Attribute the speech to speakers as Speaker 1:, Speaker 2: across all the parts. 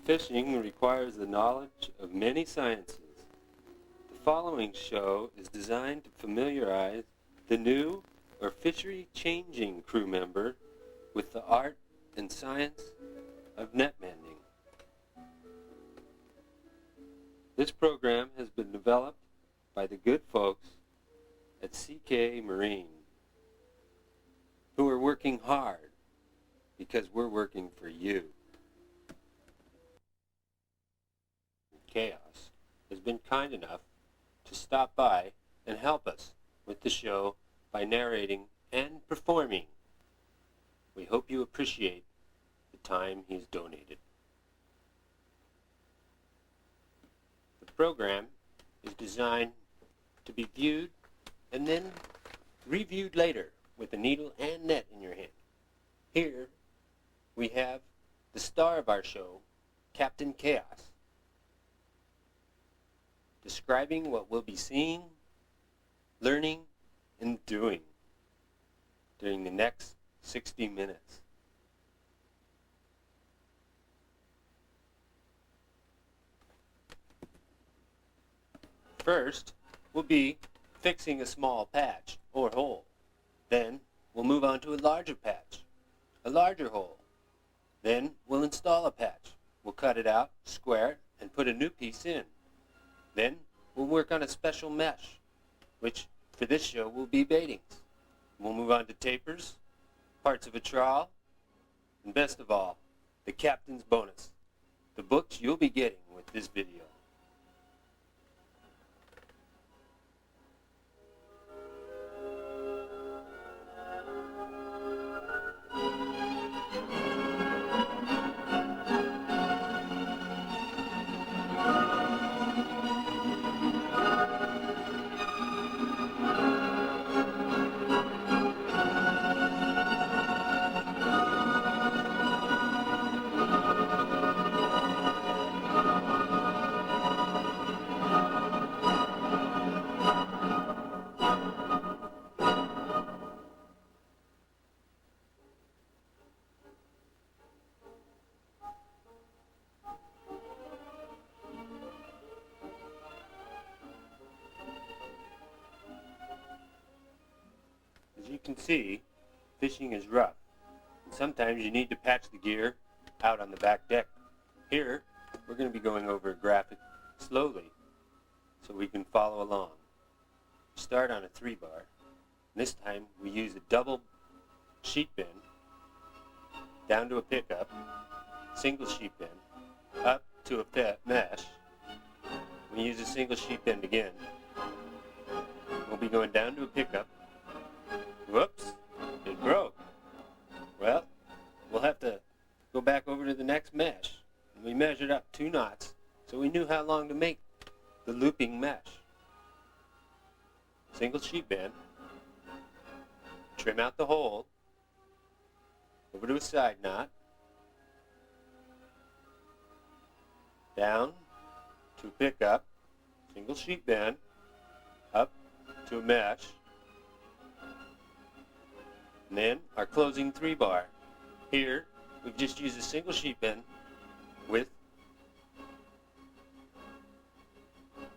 Speaker 1: Fishing requires the knowledge of many sciences. The following show is designed to familiarize the new or fishery-changing crew member with the art and science of net mending. This program has been developed by the good folks at CK Marine, who are working hard because we're working for you. Chaos has been kind enough to stop by and help us with the show by narrating and performing. We hope you appreciate the time he's donated. The program is designed to be viewed and then reviewed later with a needle and net in your hand. Here we have the star of our show, Captain Chaos, describing what we'll be seeing, learning, and doing during the next 60 minutes. First, we'll be fixing a small patch or hole. Then, we'll move on to a larger patch, a larger hole. Then, we'll install a patch. We'll cut it out, square it, and put a new piece in. Then, we'll work on a special mesh, which for this show will be baitings. We'll move on to tapers, parts of a trawl, and best of all, the captain's bonus, the books you'll be getting with this video. As you can see, fishing is rough, and sometimes you need to patch the gear out on the back deck. Here, we're going to be going over a graphic slowly so we can follow along. Start on a 3-bar. This time we use a double sheet bend down to a pickup, single sheet bend, up to a mesh. We use a single sheet bend again. We'll be going down to a pickup. Whoops, it broke. Well, we'll have to go back over to the next mesh. We measured up 2 knots, so we knew how long to make the looping mesh. Single sheet bend, trim out the hole, over to a side knot, down to a pickup, single sheet bend, up to a mesh, and then our closing 3-bar. Here, we've just used a single sheet bend with let's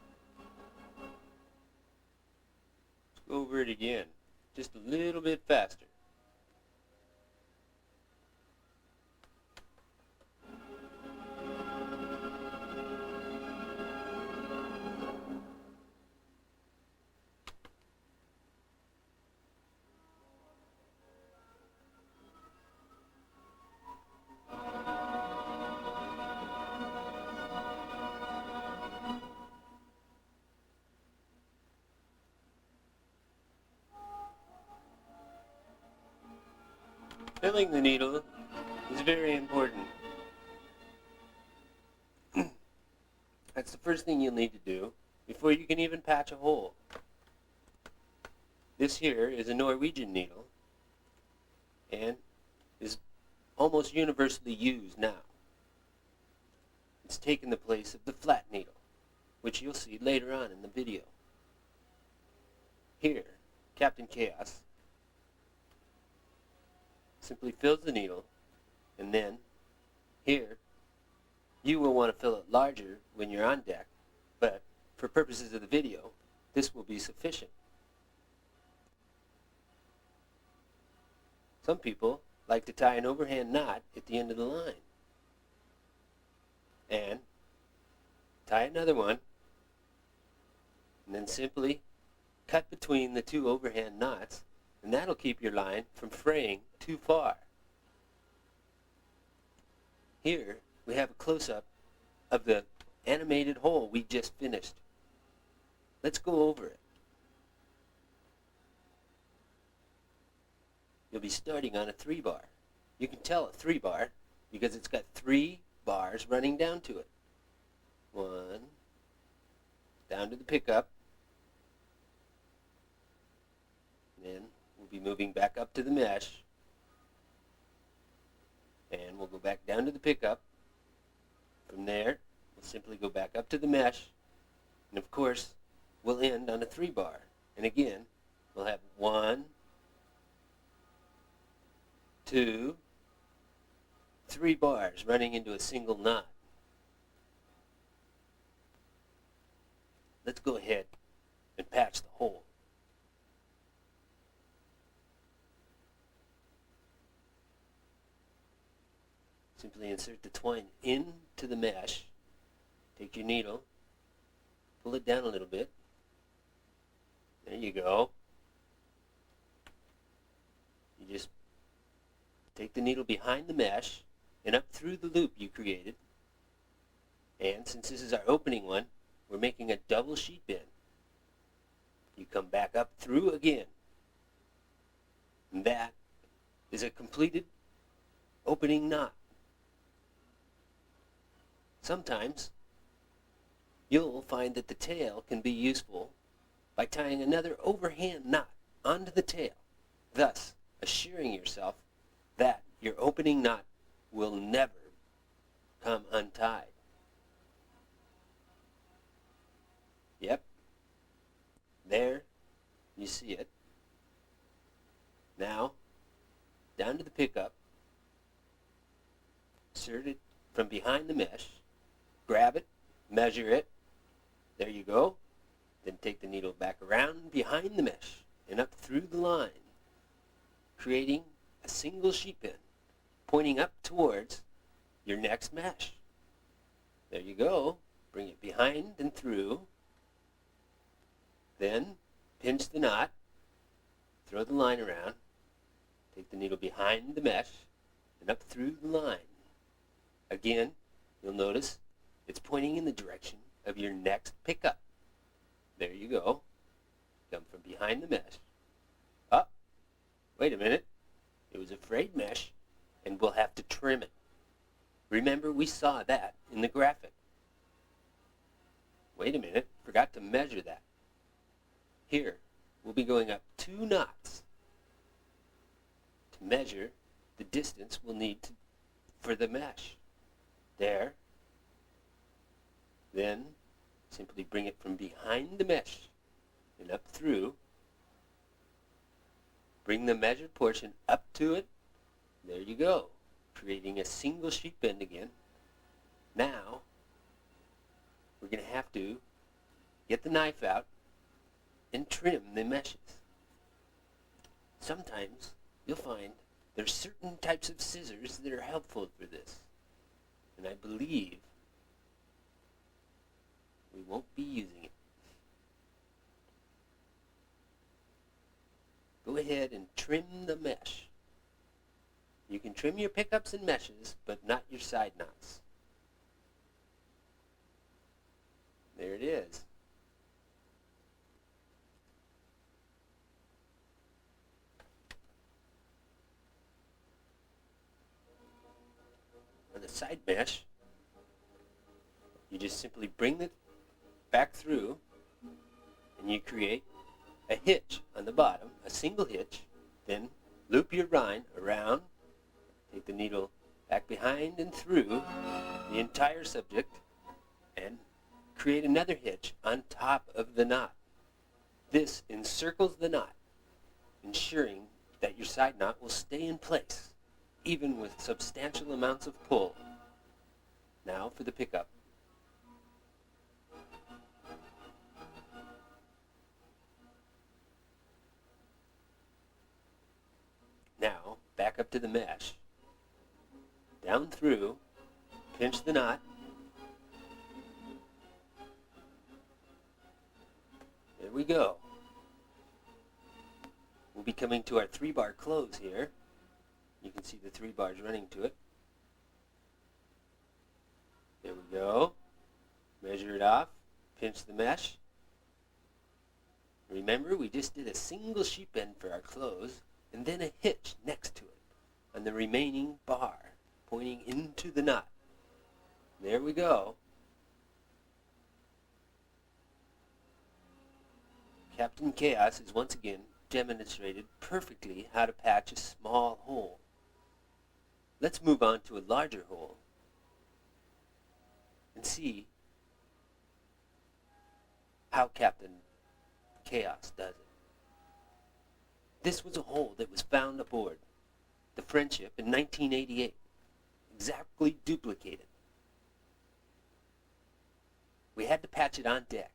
Speaker 1: go over it again, just a little bit faster. Filling the needle is very important. That's the first thing you'll need to do before you can even patch a hole. This here is a Norwegian needle and is almost universally used now. It's taken the place of the flat needle, which you'll see later on in the video. Here, Captain Chaos simply fills the needle, and then here You will want to fill it larger when you're on deck, but for purposes of the video, this will be sufficient. Some people like to tie an overhand knot at the end of the line. And tie another one, and then simply cut between the two overhand knots, and that'll keep your line from fraying too far. Here we have a close-up of the animated hole we just finished. Let's go over it. You'll be starting on a 3-bar. You can tell a 3-bar because it's got 3 bars running down to it. 1, down to the pickup, then we'll be moving back up to the mesh, and we'll go back down to the pickup. From there, we'll simply go back up to the mesh, and of course, we'll end on a 3-bar. And again, we'll have 1, 2, 3 bars running into a single knot. Let's go ahead and patch the hole. Simply insert the twine into the mesh. Take your needle, pull it down a little bit. There you go. You just take the needle behind the mesh and up through the loop you created. And since this is our opening one, we're making a double sheet bend. You come back up through again. And that is a completed opening knot. Sometimes you'll find that the tail can be useful by tying another overhand knot onto the tail, thus assuring yourself that your opening knot will never come untied. Yep, there you see it. Now, down to the pickup, insert it from behind the mesh, grab it, measure it, there you go. Then take the needle back around behind the mesh and up through the line, creating a single sheet bend, pointing up towards your next mesh. There you go. Bring it behind and through. Then pinch the knot, throw the line around, take the needle behind the mesh and up through the line. Again, you'll notice it's pointing in the direction of your next pickup. There you go. Come from behind the mesh. Up. Wait a minute. It was a frayed mesh, and we'll have to trim it. Remember, we saw that in the graphic. Wait a minute. Forgot to measure that. Here, we'll be going up 2 knots to measure the distance we'll need for the mesh. There. Then, simply bring it from behind the mesh and up through. Bring the measured portion up to it. There you go, creating a single sheet bend again. Now, we're going to have to get the knife out and trim the meshes. Sometimes you'll find there's certain types of scissors that are helpful for this. And I believe we won't be using it. Go ahead and trim the mesh. You can trim your pickups and meshes, but not your side knots. There it is. On the side mesh, you just simply bring it back through and you create a hitch on the bottom, a single hitch, then loop your line around, take the needle back behind and through the entire subject, and create another hitch on top of the knot. This encircles the knot, ensuring that your side knot will stay in place, even with substantial amounts of pull. Now for the pickup. Now, back up to the mesh. Down through, pinch the knot. There we go. We'll be coming to our 3-bar close here. You can see the 3 bars running to it. There we go. Measure it off. Pinch the mesh. Remember, we just did a single sheep end for our close and then a hitch next to it on the remaining bar pointing into the knot. There we go. Captain Chaos has once again demonstrated perfectly how to patch a small hole. Let's move on to a larger hole and see how Captain Chaos does it. This was a hole that was found aboard the Friendship in 1988, exactly duplicated. We had to patch it on deck.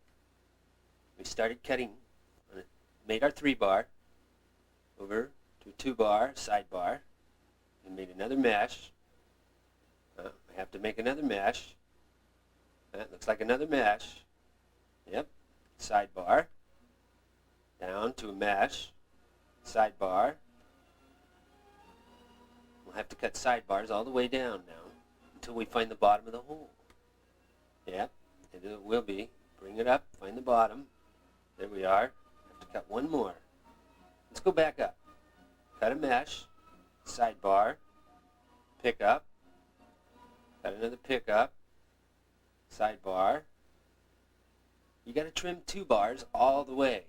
Speaker 1: We started cutting on it, made our 3-bar over to a 2-bar sidebar, and made another mesh. I have to make another mesh. That looks like another mesh. Yep, sidebar, down to a mesh, sidebar. We'll have to cut sidebars all the way down now until we find the bottom of the hole. Yep, and it will be. Bring it up, find the bottom. There we are. Have to cut one more. Let's go back up. Cut a mesh, sidebar, pick up, cut another pickup, sidebar. You got to trim 2 bars all the way.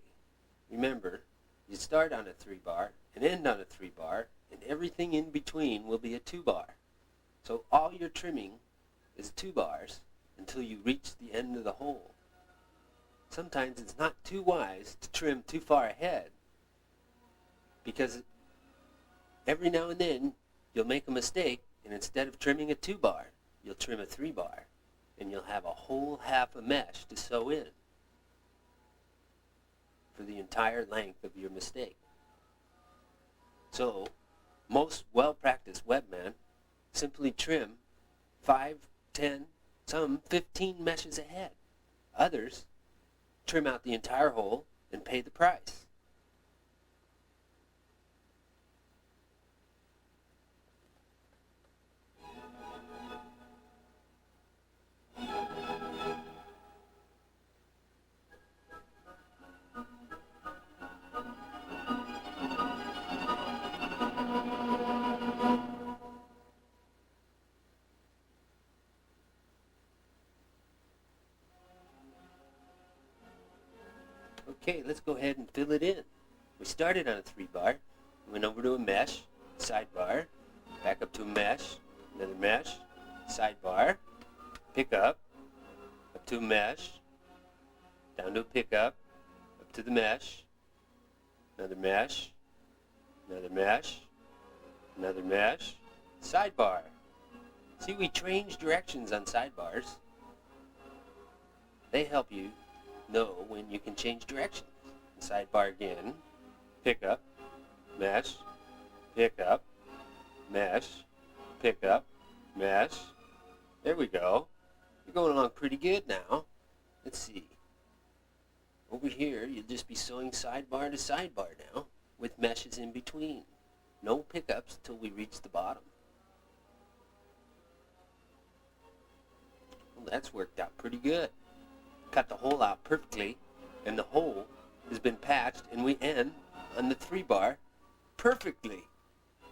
Speaker 1: Remember, you start on a 3-bar and end on a 3-bar, and everything in between will be a 2-bar. So all your trimming is 2 bars until you reach the end of the hole. Sometimes it's not too wise to trim too far ahead, because every now and then you'll make a mistake, and instead of trimming a 2-bar, you'll trim a 3-bar, and you'll have a whole half a mesh to sew in for the entire length of your mistake. So, most well-practiced webmen simply trim 5, 10, some 15 meshes ahead. Others trim out the entire hole and pay the price. Okay, let's go ahead and fill it in. We started on a 3-bar, went over to a mesh, sidebar, back up to a mesh, another mesh, sidebar, pick up to a mesh, down to a pickup, up to the mesh, another mesh, another mesh, another mesh, sidebar. See, we change directions on sidebars. They help you know when you can change directions. Sidebar again, pick up, mesh, pick up, mesh, pick up, mesh. There we go. You're going along pretty good now. Let's see. Over here, you'll just be sewing sidebar to sidebar now, with meshes in between. No pickups till we reach the bottom. Well, that's worked out pretty good. Cut the hole out perfectly, and the hole has been patched, and we end on the 3-bar perfectly.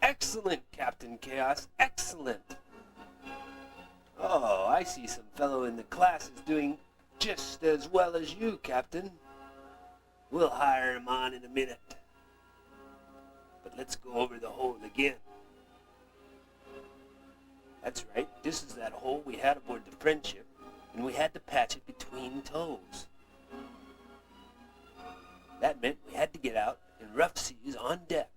Speaker 1: Excellent, Captain Chaos, excellent. Oh, I see some fellow in the class is doing just as well as you, Captain. We'll hire him on in a minute. But let's go over the hole again. That's right, this is that hole we had aboard the Friendship, and we had to patch it between toes. That meant we had to get out in rough seas on deck.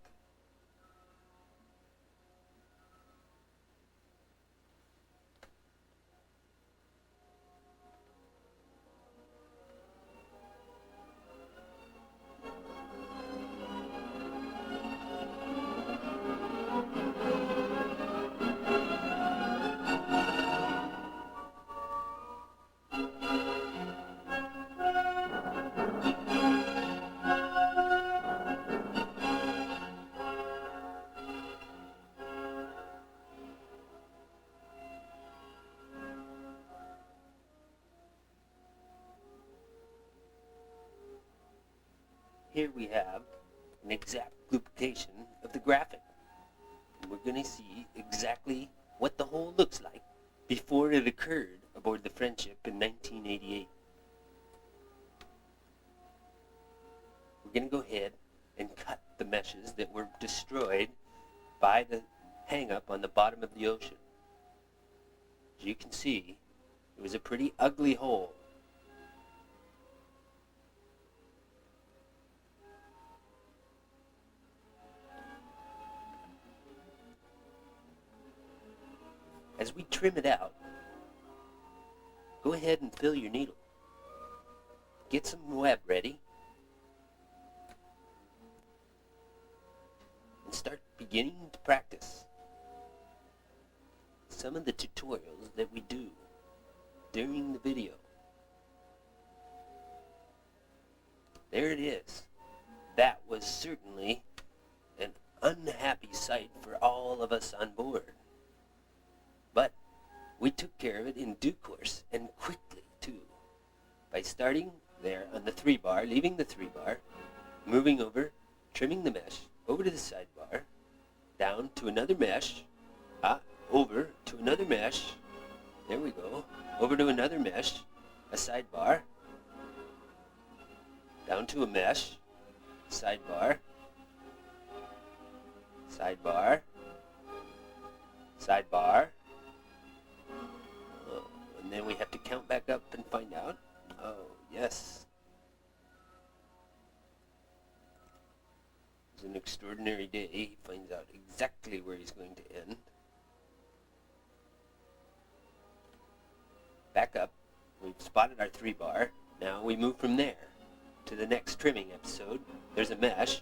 Speaker 1: Here we have an exact duplication of the graphic. And we're going to see exactly what the hole looks like before it occurred aboard the Friendship in 1988. We're going to go ahead and cut the meshes that were destroyed by the hang-up on the bottom of the ocean. As you can see, it was a pretty ugly hole. As we trim it out, go ahead and fill your needle. Get some web ready. And start beginning to practice some of the tutorials that we do during the video. There it is. That was certainly an unhappy sight for all of us on board. But we took care of it in due course and quickly too, by starting there on the 3-bar, leaving the 3-bar, moving over, trimming the mesh, over to the sidebar, down to another mesh, over to another mesh, there we go, over to another mesh, a sidebar, down to a mesh, sidebar, sidebar, sidebar, and then we have to count back up and find out. Oh, yes. It's an extraordinary day. He finds out exactly where he's going to end. Back up. We've spotted our 3-bar. Now we move from there to the next trimming episode. There's a mesh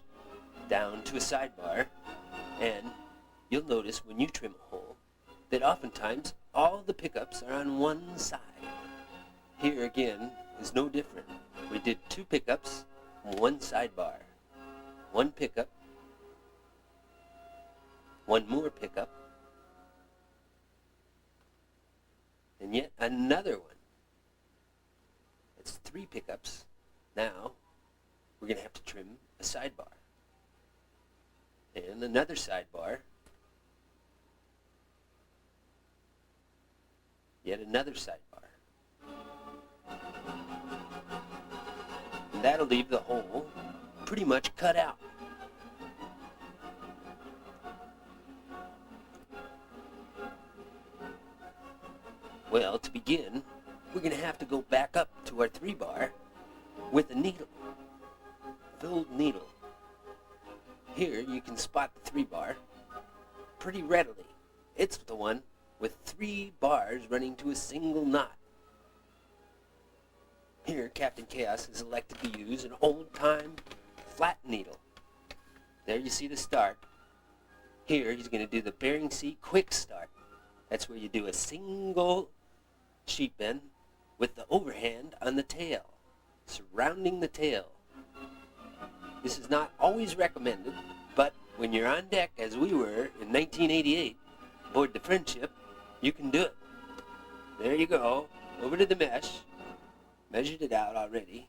Speaker 1: down to a sidebar, and you'll notice when you trim a hole that oftentimes all the pickups are on one side. Here again is no different. We did 2 pickups, 1 sidebar, 1 pickup, 1 more pickup, and yet another one. It's 3 pickups. Now we're going to have to trim a sidebar and another sidebar, yet another sidebar. And that'll leave the hole pretty much cut out. Well, to begin, we're going to have to go back up to our 3-bar with a needle, filled needle. Here you can spot the 3-bar pretty readily. It's the one with 3 bars running to a single knot. Here, Captain Chaos has elected to use an old-time flat needle. There you see the start. Here he's going to do the Bering Sea quick start. That's where you do a single sheet bend with the overhand on the tail, surrounding the tail. This is not always recommended, but when you're on deck, as we were in 1988, aboard the Friendship, you can do it. There you go, over to the mesh. Measured it out already.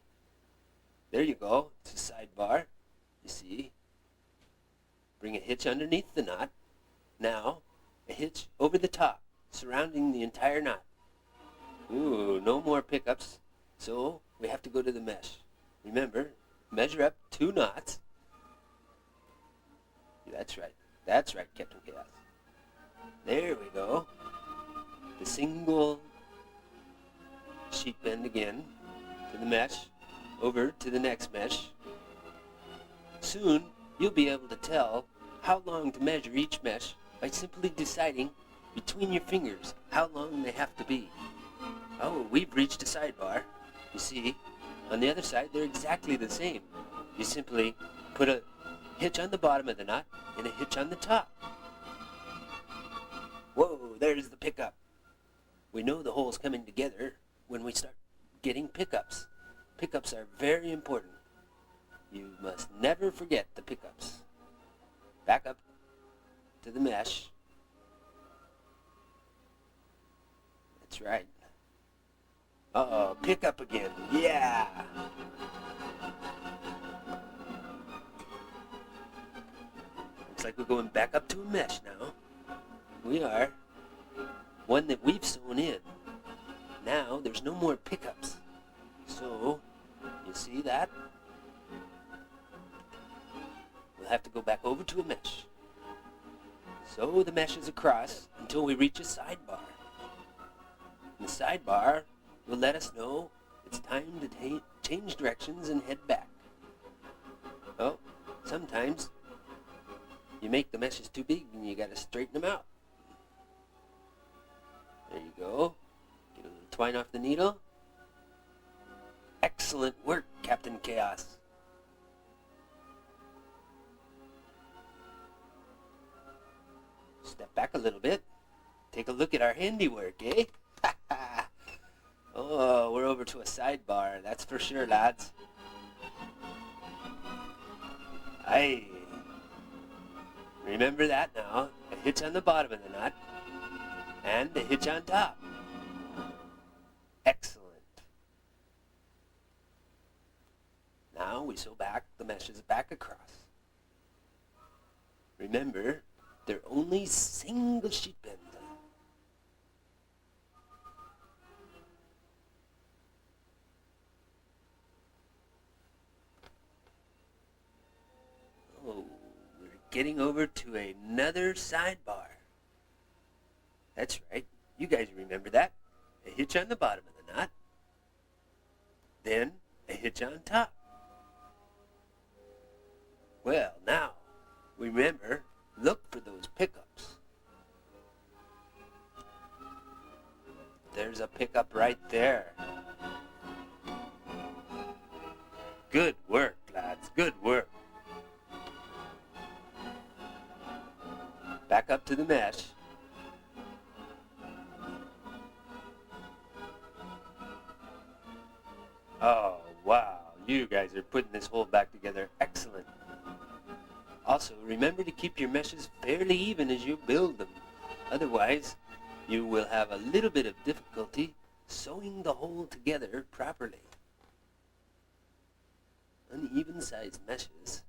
Speaker 1: There you go, it's a sidebar, you see. Bring a hitch underneath the knot. Now, a hitch over the top, surrounding the entire knot. Ooh, no more pickups, so we have to go to the mesh. Remember, measure up 2 knots. That's right, Captain Chaos. There we go. The single sheet bend again to the mesh, over to the next mesh. Soon, you'll be able to tell how long to measure each mesh by simply deciding between your fingers how long they have to be. Oh, we've reached a sidebar. You see, on the other side, they're exactly the same. You simply put a hitch on the bottom of the knot and a hitch on the top. Whoa, there's the pickup. We know the hole's coming together when we start getting pickups. Pickups are very important. You must never forget the pickups. Back up to the mesh. That's right. Uh-oh, pick up again. Yeah! looks like we're going back up to a mesh now. We are. One that we've sewn in. Now there's no more pickups. So, you see that? We'll have to go back over to a mesh. So the mesh is across until we reach a sidebar. And the sidebar will let us know it's time to change directions and head back. Oh, sometimes you make the meshes too big and you gotta straighten them out. There you go. Get a little twine off the needle. Excellent work, Captain Chaos. Step back a little bit. Take a look at our handiwork, eh? Oh, we're over to a sidebar, that's for sure, lads. Aye. Remember that now. A hitch on the bottom of the nut. And a hitch on top. Excellent. Now we sew back the meshes back across. Remember, they're only single sheet bends. Oh, we're getting over to another sidebar. That's right. You guys remember that. A hitch on the bottom of the knot. Then a hitch on top. Well, now, remember, look for those pickups. There's a pickup right there. Good work, lads. Good work. Back up to the mesh. Oh, wow. You guys are putting this whole back together. Excellent. Also, remember to keep your meshes fairly even as you build them. Otherwise, you will have a little bit of difficulty sewing the whole together properly. Uneven-sized meshes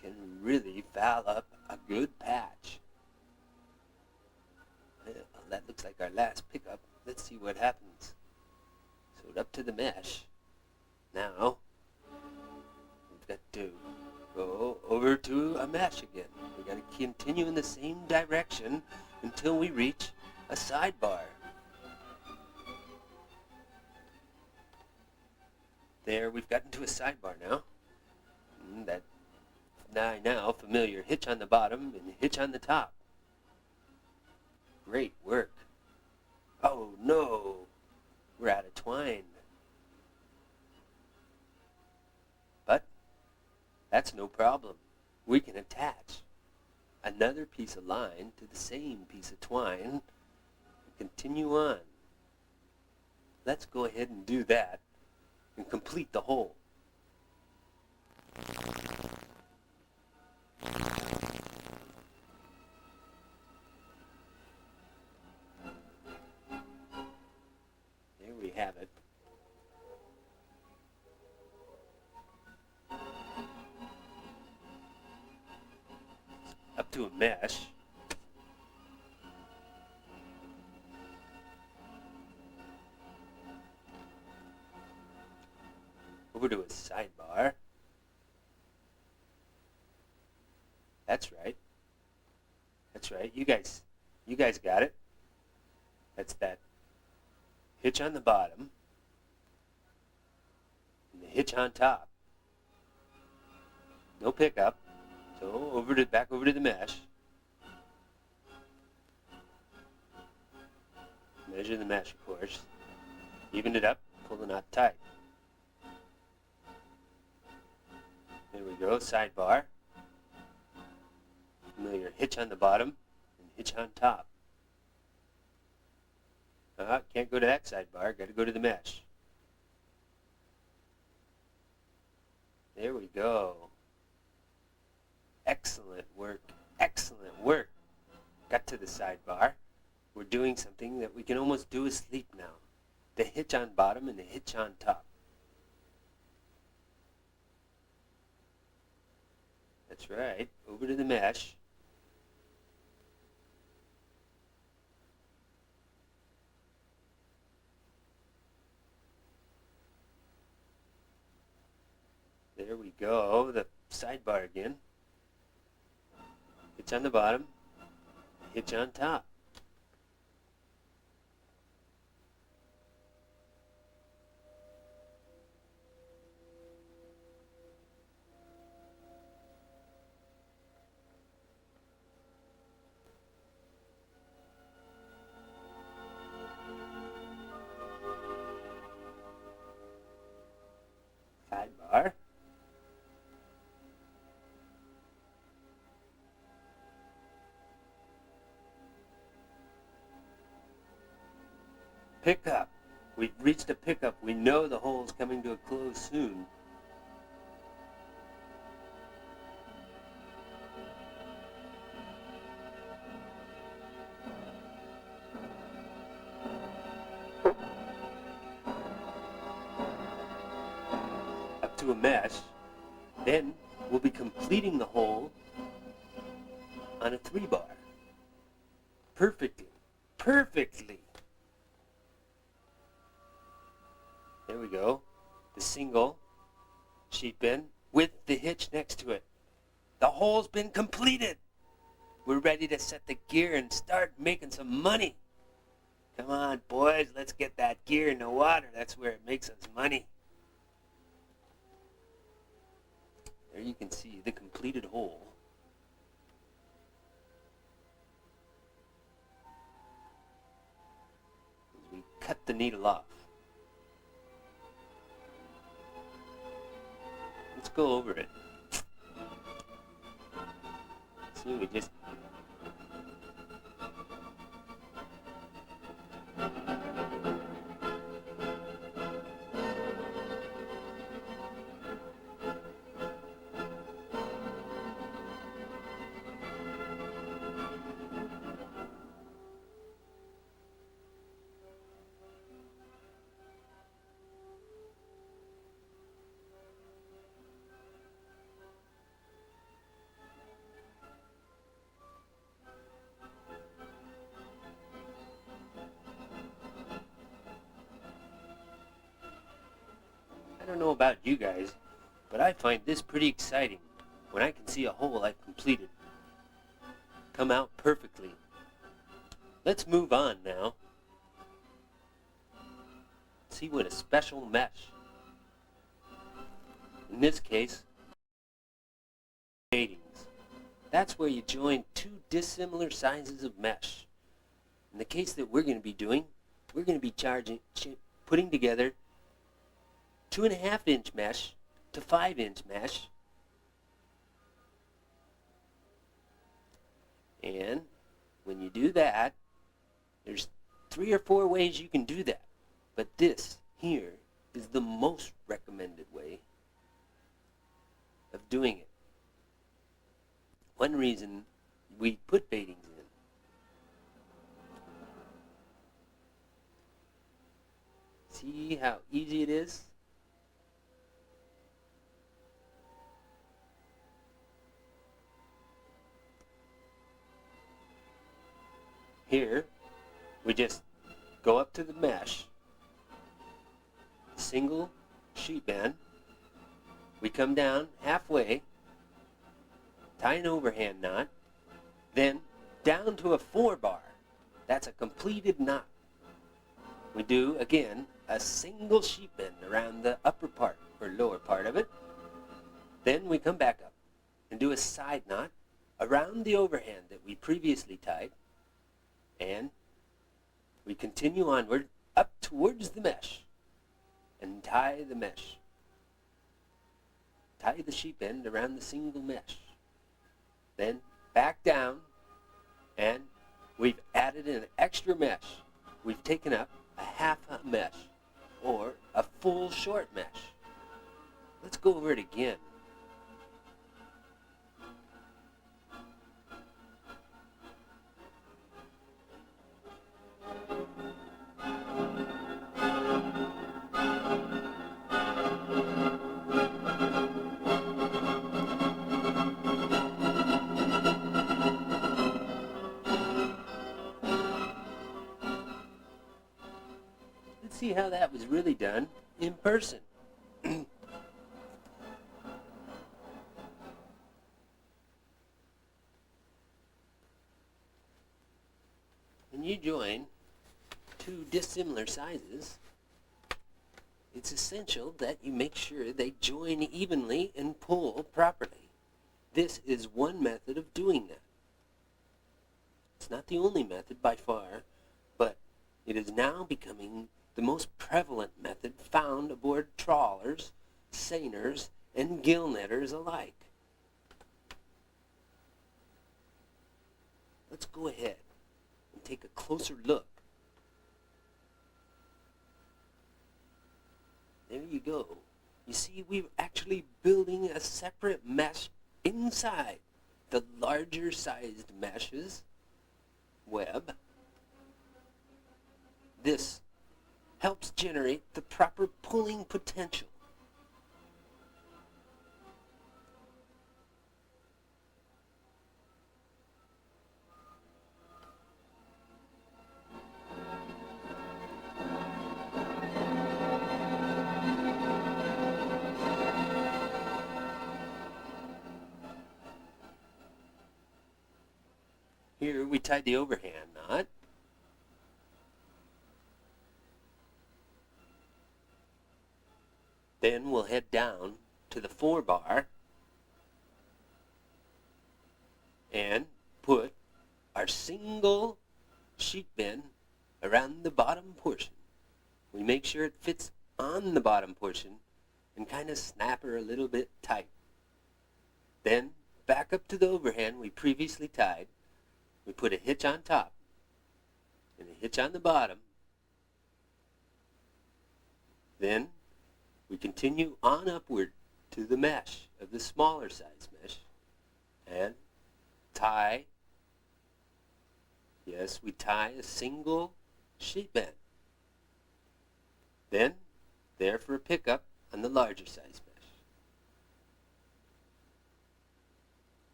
Speaker 1: can really foul up a good patch. Well, that looks like our last pickup. Let's see what happens. Sewed up to the mesh. Now, we've got to go over to a mesh again. We got to continue in the same direction until we reach a sidebar. There, we've gotten to a sidebar now. That now familiar hitch on the bottom and hitch on the top. Great work. Oh no, we're out of twine. But that's no problem. We can attach another piece of line to the same piece of twine and continue on. Let's go ahead and do that and complete the whole. There we have it. Up to a mesh. Over to a sidebar. That's right. That's right. You guys got it. That's that hitch on the bottom and the hitch on top. No pickup. So back over to the mesh. Measure the mesh, of course. Even it up, pull the knot tight. There we go, sidebar. Familiar hitch on the bottom and hitch on top. Can't go to that sidebar, gotta go to the mesh. There we go. Excellent work, excellent work. Got to the sidebar. We're doing something that we can almost do asleep now. The hitch on bottom and the hitch on top. That's right, over to the mesh. go, the sidebar again. Hitch on the bottom, hitch on top. Sidebar. Pickup. We've reached a pickup. We know the hole's coming to a close soon. Up to a mesh. Then we'll be completing the hole on a 3-bar. Perfectly. Perfectly. There we go. The single sheet bend with the hitch next to it. The hole's been completed. We're ready to set the gear and start making some money. Come on, boys, let's get that gear in the water. That's where it makes us money. There you can see the completed hole. As we cut the needle off. Let's go over it. See, we just... I don't know about you guys, but I find this pretty exciting when I can see a hole I've completed come out perfectly. Let's move on now. See what a special mesh. In this case, matings. That's where you join two dissimilar sizes of mesh. In the case that we're going to be doing, we're going to be putting together 2.5-inch mesh to 5-inch mesh. And when you do that, there's 3 or 4 ways you can do that. But this here is the most recommended way of doing it. One reason we put baitings in. See how easy it is? Here, we just go up to the mesh, single sheet bend, we come down halfway, tie an overhand knot, then down to a 4-bar. That's a completed knot. We do, again, a single sheet bend around the upper part or lower part of it. Then we come back up and do a side knot around the overhand that we previously tied. And we continue onward up towards the mesh and tie the mesh. Tie the sheet bend around the single mesh. Then back down, and we've added an extra mesh. We've taken up a half a mesh or a full short mesh. Let's go over it again. See how that was really done in person. when you join two dissimilar sizes, it's essential that you make sure they join evenly and pull properly. This is one method of doing that. It's not the only method by far, but it is now becoming the most prevalent method found aboard trawlers, seiners, and gill netters alike. Let's go ahead and take a closer look. There you go. You see, we're actually building a separate mesh inside the larger sized meshes web. This helps generate the proper pulling potential. Here we tied the overhand knot. Then we'll head down to the 4-bar and put our single sheet bend around the bottom portion. We make sure it fits on the bottom portion and kind of snap her a little bit tight. Then back up to the overhand we previously tied. We put a hitch on top and a hitch on the bottom. Then we continue on upward to the mesh of the smaller size mesh and tie. Yes, we tie a single sheet bend. Then there for a pickup on the larger size mesh.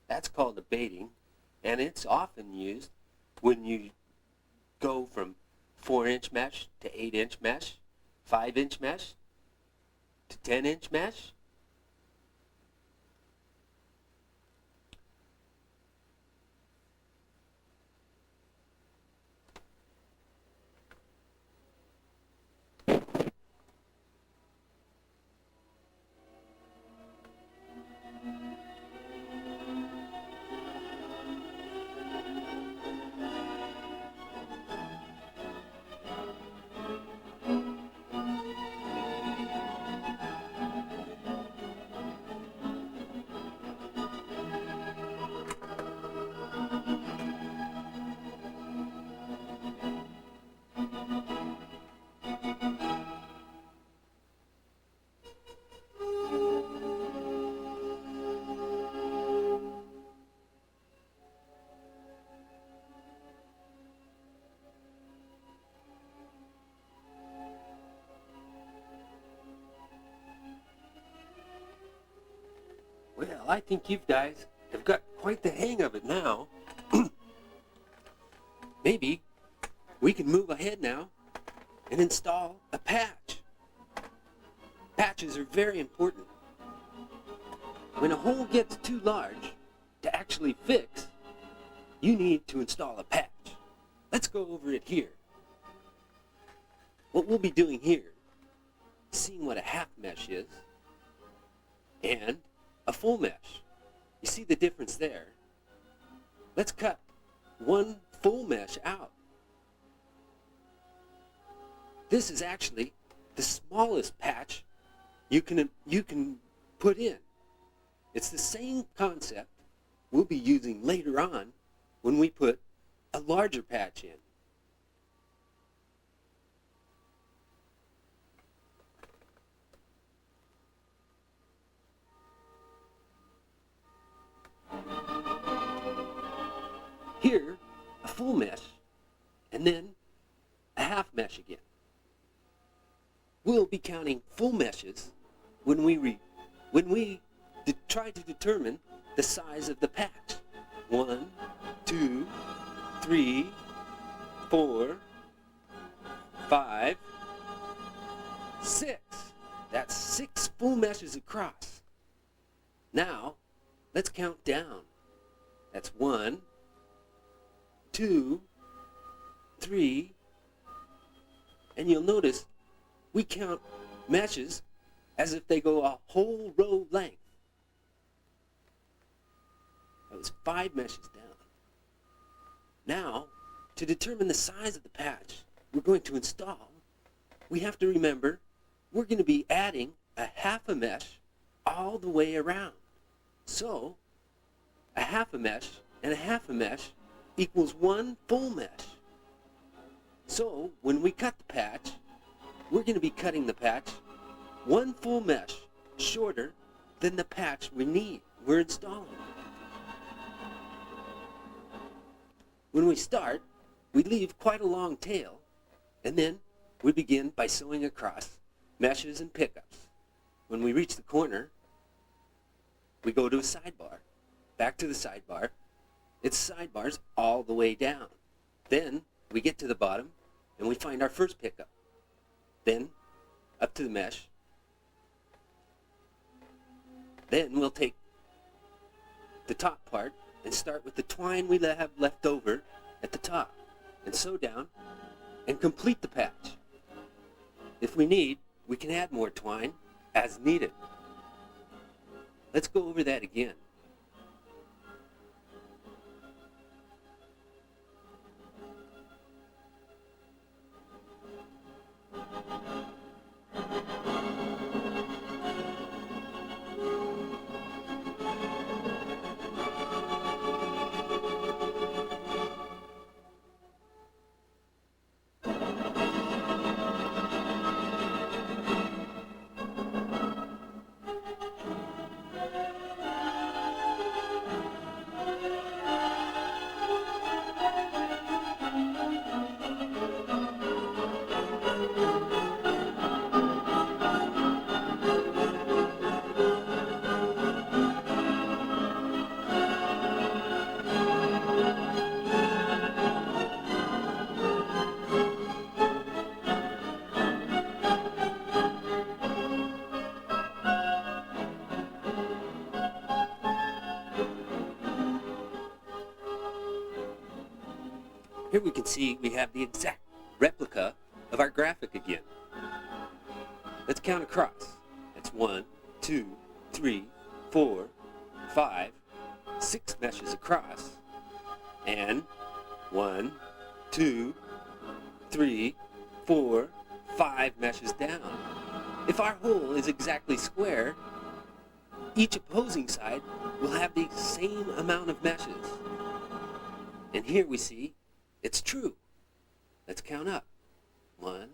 Speaker 1: That's called a baiting, and it's often used when you go from 4-inch mesh to 8-inch mesh, 5-inch mesh to 10-inch mesh. Well, I think you guys have got quite the hang of it now. Maybe we can move ahead now and install a patch. Patches are very important. When a hole gets too large to actually fix, you need to install a patch. Let's go over it here. What we'll be doing here is seeing what a half mesh is and a full mesh. You see the difference there? Let's cut one full mesh out. This is actually the smallest patch you can put in. It's the same concept we'll be using later on when we put a larger patch in. Here, a full mesh, and then a half mesh again. We'll be counting full meshes when we try to determine the size of the patch. 1, 2, 3, 4, 5, 6. That's 6 full meshes across. Now, let's count down. That's 1, 2, 3, and you'll notice we count meshes as if they go a whole row length. That was 5 meshes down. Now, to determine the size of the patch we're going to install, we have to remember we're going to be adding a half a mesh all the way around. So, a half a mesh and a half a mesh equals 1 full mesh. So, when we cut the patch, we're going to be cutting the patch 1 full mesh shorter than the patch we're installing. When we start, we leave quite a long tail, and then we begin by sewing across meshes and pickups. When we reach the corner, we go to a sidebar. Back to the sidebar. It's sidebars all the way down. Then we get to the bottom and we find our first pickup. Then up to the mesh. Then we'll take the top part and start with the twine we have left over at the top and sew down and complete the patch. If we need, we can add more twine as needed. Let's go over that again. Here we can see we have the exact replica of our graphic again. Let's count across. That's 1, 2, 3, 4, 5, 6 meshes across. And 1, 2, 3, 4, 5 meshes down. If our hole is exactly square, each opposing side will have the same amount of meshes. And here we see it's true. Let's count up. 1,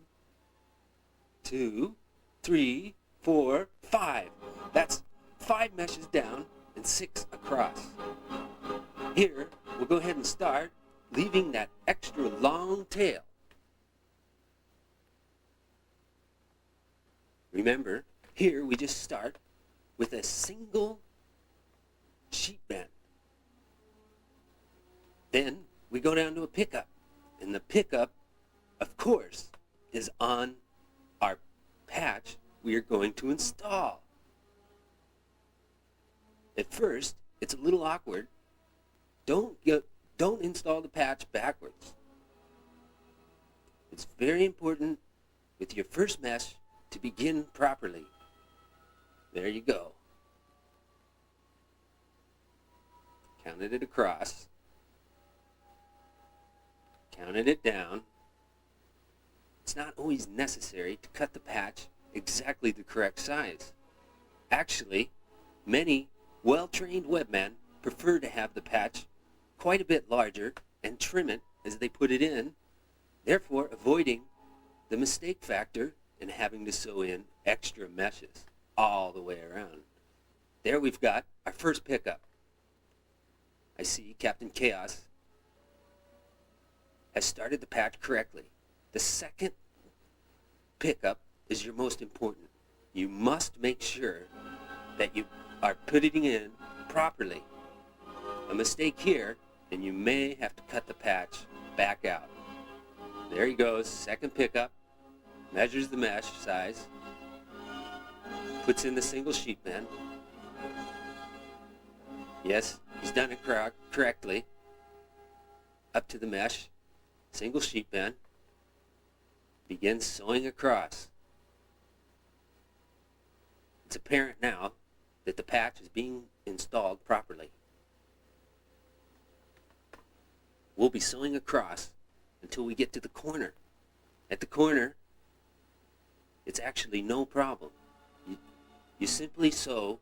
Speaker 1: 2, 3, 4, 5. That's 5 meshes down and 6 across. Here, we'll go ahead and start leaving that extra long tail. Remember, here we just start with a single sheet bend. Then we go down to a pickup, and the pickup, of course, is on our patch we are going to install. At first, it's a little awkward. Don't install the patch backwards. It's very important with your first mesh to begin properly. There you go. Counted it across. Counted it down. It's not always necessary to cut the patch exactly the correct size. Actually, many well-trained webmen prefer to have the patch quite a bit larger and trim it as they put it in, therefore avoiding the mistake factor in having to sew in extra meshes all the way around. There we've got our first pickup. I see Captain Chaos has started the patch correctly. The second pickup is your most important. You must make sure that you are putting it in properly. A mistake here, and you may have to cut the patch back out. There he goes, second pickup, measures the mesh size, puts in the single sheet bend. Yes, he's done it correctly. Up to the mesh.
Speaker 2: single sheet bend, begins sewing across. It's apparent now that the patch is being installed properly. We'll be sewing across until we get to the corner. At the corner, it's actually no problem. You simply sew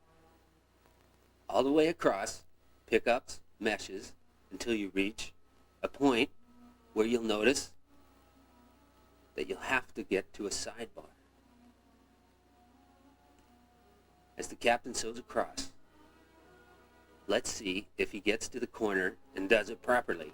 Speaker 2: all the way across, pickups, meshes, until you reach a point where you'll notice that you'll have to get to a sidebar. As the captain sews across, let's see if he gets to the corner and does it properly.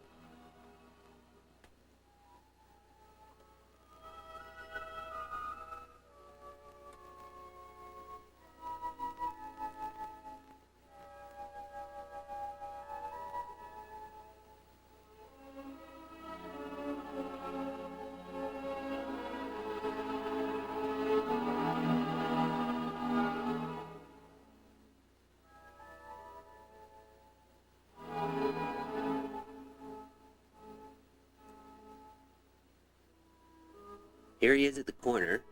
Speaker 2: Here he is at the corner.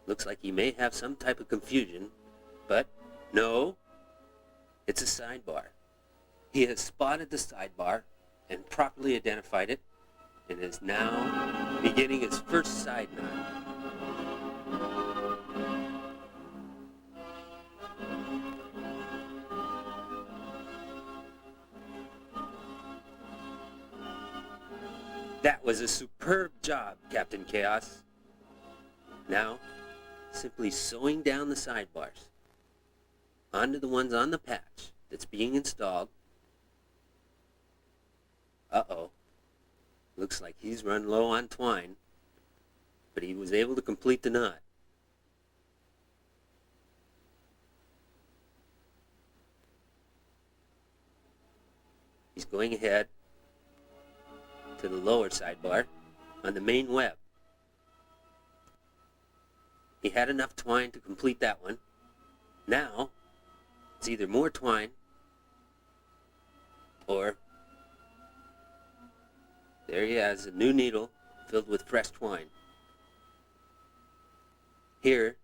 Speaker 2: Looks like he may have some type of confusion, but no, it's a sidebar. He has spotted the sidebar and properly identified it and is now beginning his first side knot. That was a superb job, Captain Chaos. Now, simply sewing down the sidebars onto the ones on the patch that's being installed. Uh-oh. Looks like he's run low on twine, but he was able to complete the knot. He's going ahead to the lower sidebar on the main web. He had enough twine to complete that one. Now, it's either more twine or there he has a new needle filled with fresh twine. Here,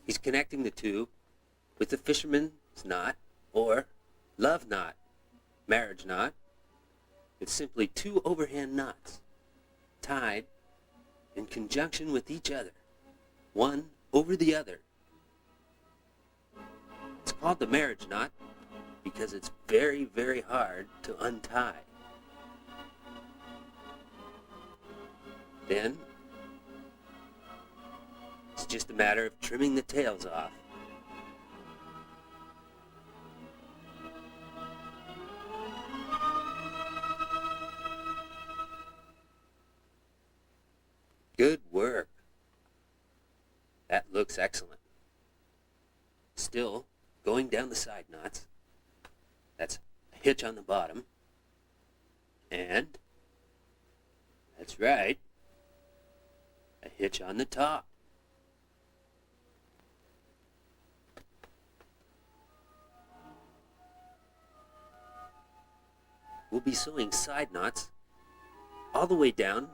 Speaker 2: he's connecting the two with the fisherman's knot or love knot, marriage knot. It's simply two overhand knots tied in conjunction with each other, one over the other. It's called the marriage knot because it's very, very hard to untie. Then, it's just a matter of trimming the tails off. Good work. That looks excellent. Still, going down the side knots, that's a hitch on the bottom, and, that's right, a hitch on the top. We'll be sewing side knots all the way down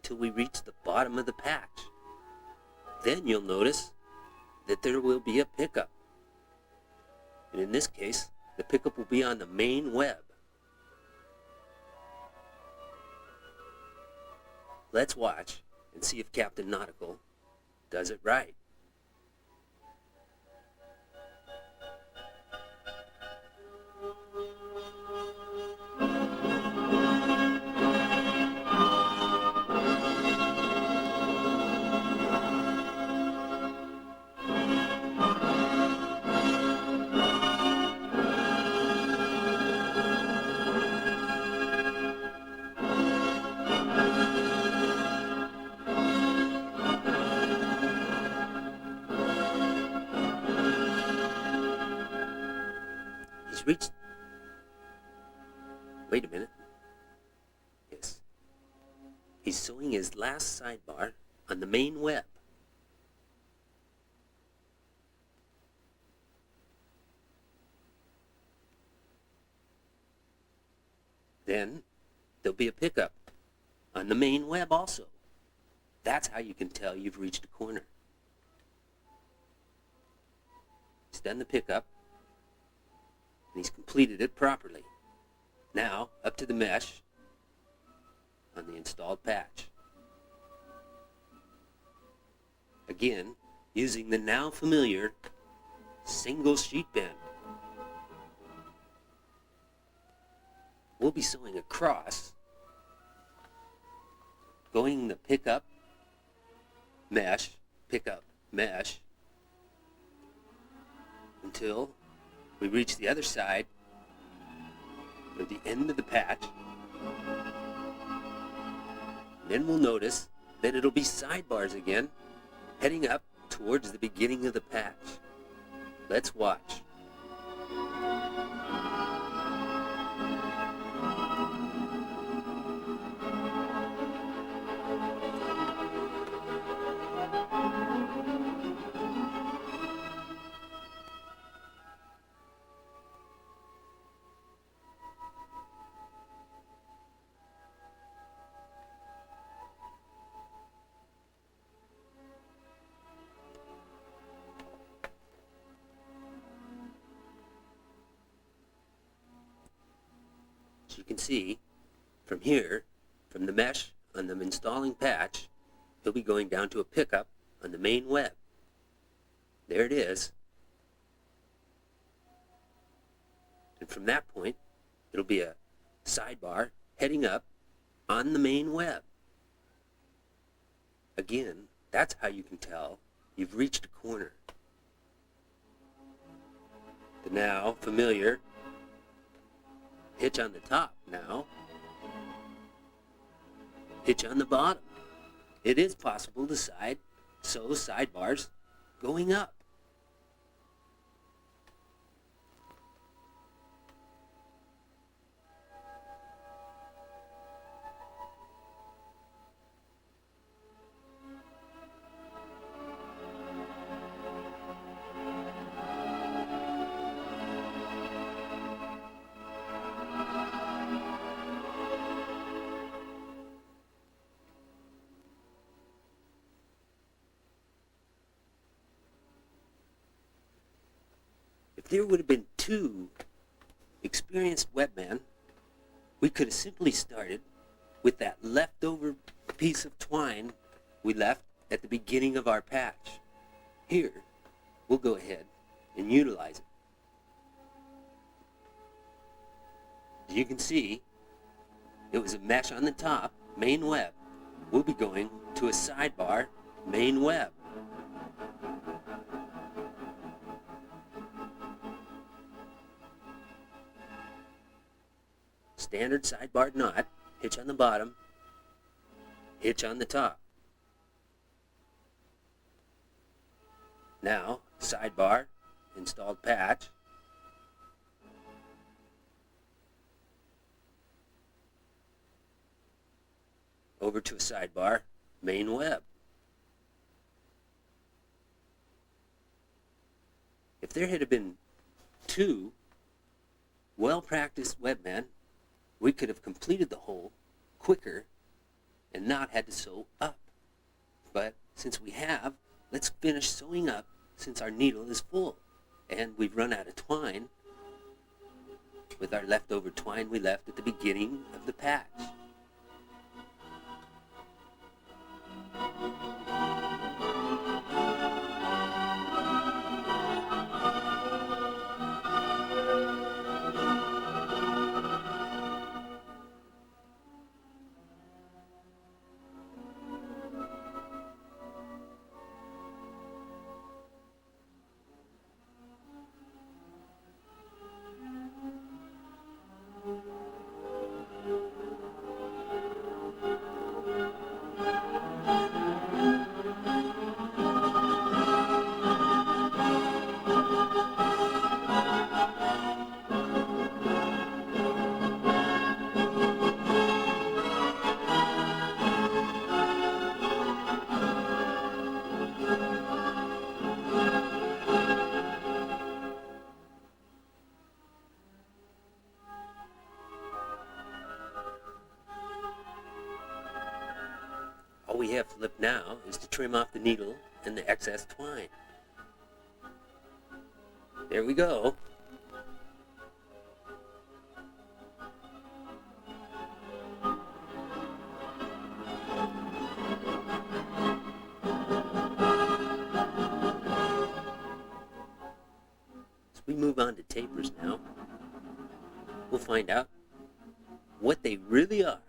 Speaker 2: till we reach the bottom of the patch. Then you'll notice that there will be a pickup. And in this case, the pickup will be on the main web. Let's watch and see if Captain Nautical does it right. Reached. Wait a minute. Yes. He's sewing his last sidebar on the main web. Then there'll be a pickup on the main web also. That's how you can tell you've reached a corner. He's done the pickup, and he's completed it properly. Now, up to the mesh on the installed patch. Again, using the now familiar single sheet bend. We'll be sewing across, going the pickup, mesh, pickup, mesh, until we reach the other side, or the end of the patch. Then we'll notice that it'll be sidebars again, heading up towards the beginning of the patch. Let's watch. As you can see, from here, from the mesh on the installing patch, he'll be going down to a pickup on the main web. There it is. And from that point, it'll be a sidebar heading up on the main web. Again, that's how you can tell you've reached a corner. The now familiar hitch on the top now. Hitch on the bottom. It is possible to sew sidebars going up. If there would have been two experienced webmen, we could have simply started with that leftover piece of twine we left at the beginning of our patch. Here, we'll go ahead and utilize it. As you can see, it was a mesh on the top, main web. We'll be going to a sidebar, main web. Standard sidebar knot, hitch on the bottom, hitch on the top. Now, sidebar, installed patch. Over to a sidebar, main web. If there had been two well-practiced webmen, we could have completed the hole quicker and not had to sew up. But since we have, let's finish sewing up since our needle is full. And we've run out of twine with our leftover twine we left at the beginning of the patch. we have left now is to trim off the needle and the excess twine. There we go. As we move on to tapers now, we'll find out what they really are.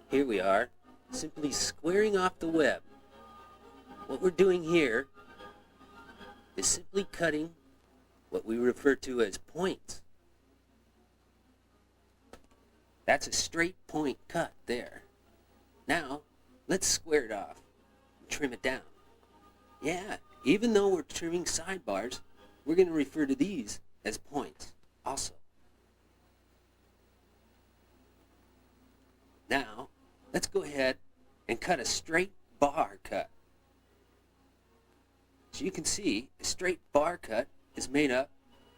Speaker 2: Here we are, simply squaring off the web. What we're doing here is simply cutting what we refer to as points. That's a straight point cut there. Now, let's square it off and trim it down. Yeah, even though we're trimming sidebars, we're going to refer to these as points also. Now, let's go ahead and cut a straight bar cut. As you can see, a straight bar cut is made up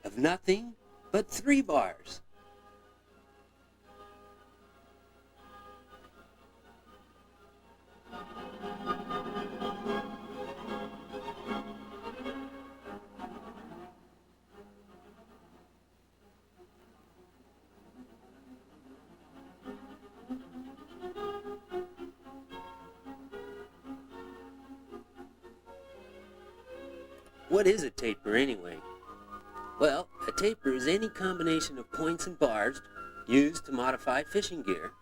Speaker 2: of nothing but 3 bars. What is a taper anyway? Well, a taper is any combination of points and bars used to modify fishing gear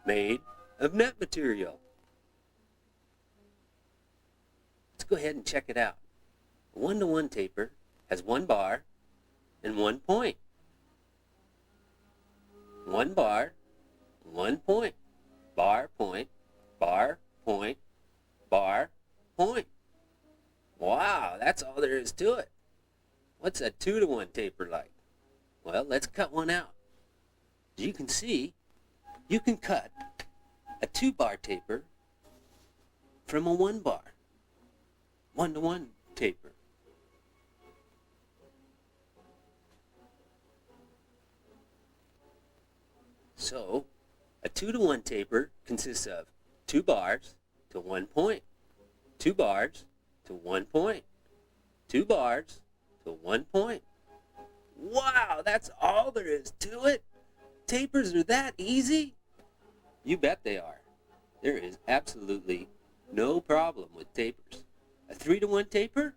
Speaker 2: made of net material. Let's go ahead and check it out. A 1-to-1 taper has 1 bar and 1 point. 1 bar, 1 point. Bar, point, bar, point, bar, point. Wow, that's all there is to it. What's a 2-to-1 taper like? Well, let's cut one out. As you can see, you can cut a 2-bar taper from a 1-bar. 1-to-1 taper. So, a 2-to-1 taper consists of 2 bars to 1 point. 2 bars to 1 point. 2 bars to 1 point. Wow, that's all there is to it? Tapers are that easy? You bet they are. There is absolutely no problem with tapers. A 3-to-1 taper?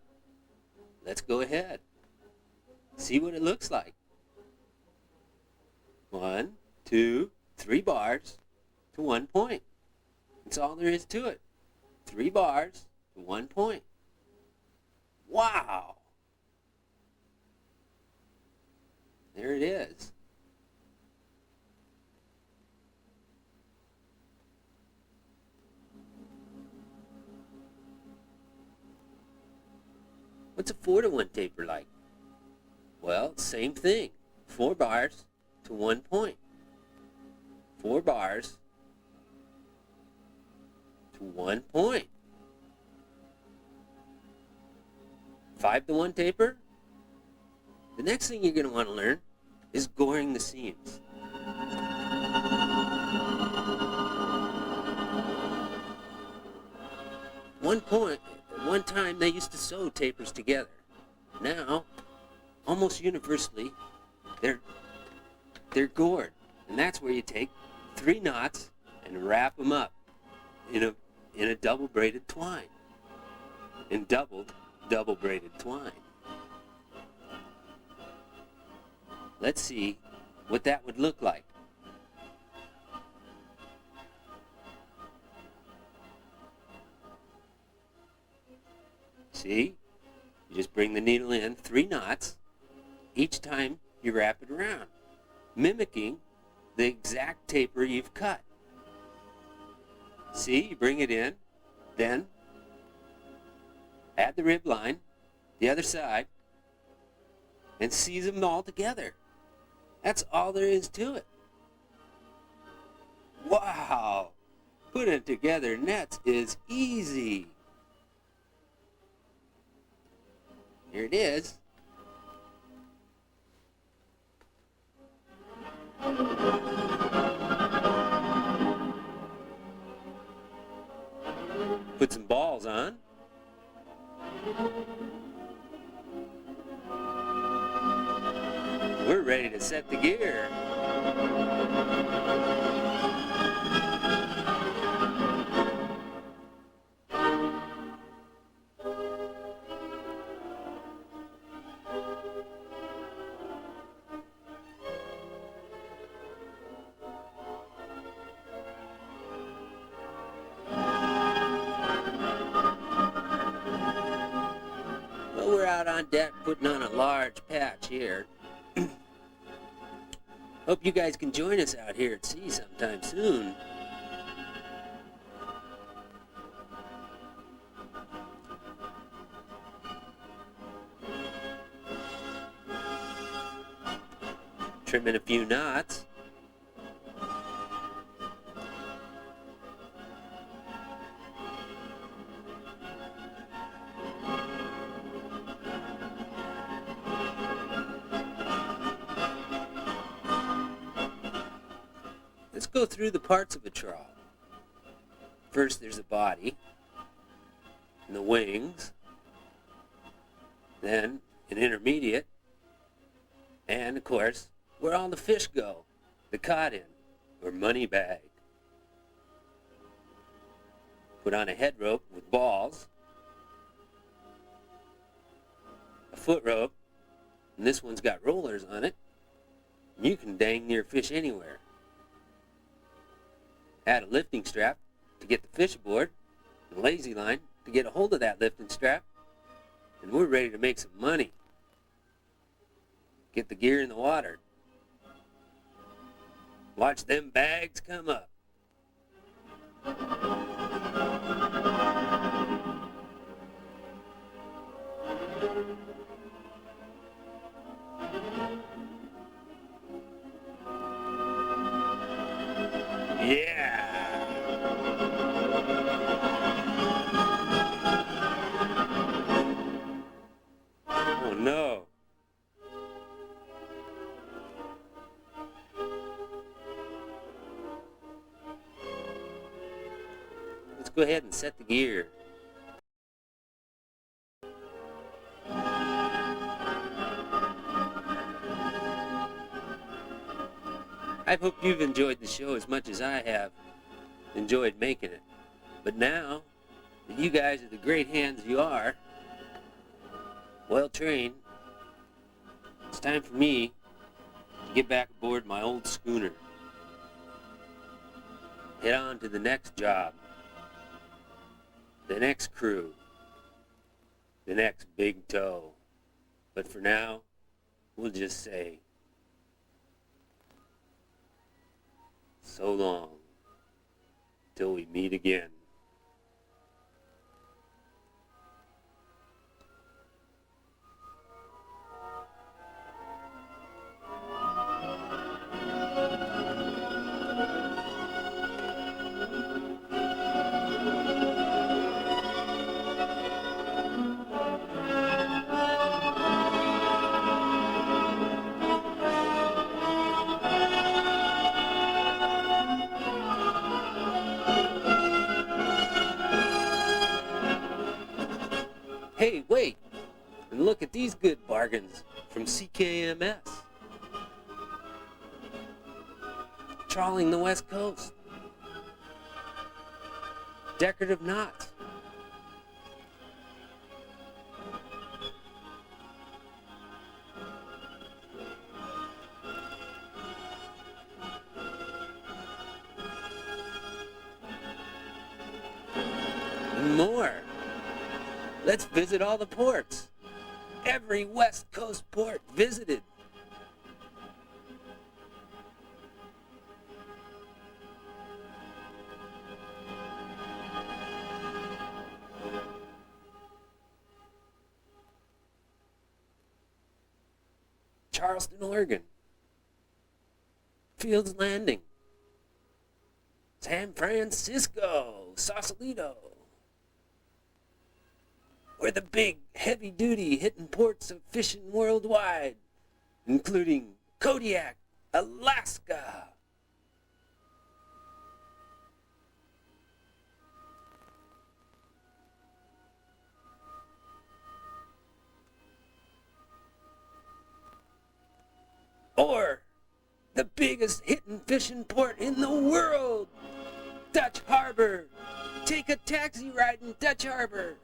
Speaker 2: Let's go ahead. See what it looks like. 1, 2, 3 bars to 1 point. That's all there is to it. 3 bars to 1 point. Wow! There it is. What's a 4-to-1 taper like? Well, same thing. 4 bars to 1 point. 4 bars to 1 point. 5-to-1 taper? The next thing you're going to want to learn is goring the seams. One time they used to sew tapers together. Now, almost universally, they're gored. And that's where you take 3 knots and wrap them up in a double braided twine. In double braided twine. Let's see what that would look like. See? You just bring the needle in 3 knots each time you wrap it around, mimicking the exact taper you've cut. See? You bring it in, then add the rib line, the other side, and seize them all together. That's all there is to it. Wow! Putting together nets is easy. Here it is. Put some balls on. We're ready to set the gear. Well, we're out on deck putting on a large patch here. Hope you guys can join us out here at sea sometime soon. Trimming a few knots. Let's go through the parts of a trawl. First, there's the body, and the wings, then an intermediate, and of course, where all the fish go, the cod in, or money bag. Put on a head rope with balls, a foot rope, and this one's got rollers on it. You can dang near fish anywhere. Add a lifting strap to get the fish aboard, and a lazy line to get a hold of that lifting strap, and we're ready to make some money. Get the gear in the water. Watch them bags come up. Yeah! Oh no! Let's go ahead and set the gear. I hope you've enjoyed the show as much as I have enjoyed making it. But now that you guys are the great hands you are, well trained, it's time for me to get back aboard my old schooner. Head on to the next job, the next crew, the next big tow. But for now, we'll just say, so long, till we meet again. Hey, wait, and look at these good bargains from CKMS. Trawling the West Coast. Decorative knots. And more. Let's visit all the ports. Every West Coast port visited. Charleston, Oregon. Fields Landing. San Francisco, Sausalito. We're the big, heavy-duty hitting ports of fishing worldwide, including Kodiak, Alaska. Or the biggest hidden fishing port in the world, Dutch Harbor. Take a taxi ride in Dutch Harbor.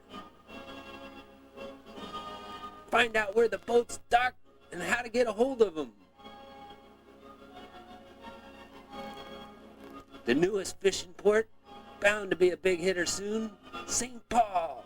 Speaker 2: Find out where the boats dock and how to get a hold of them. The newest fishing port, bound to be a big hitter soon, St. Paul.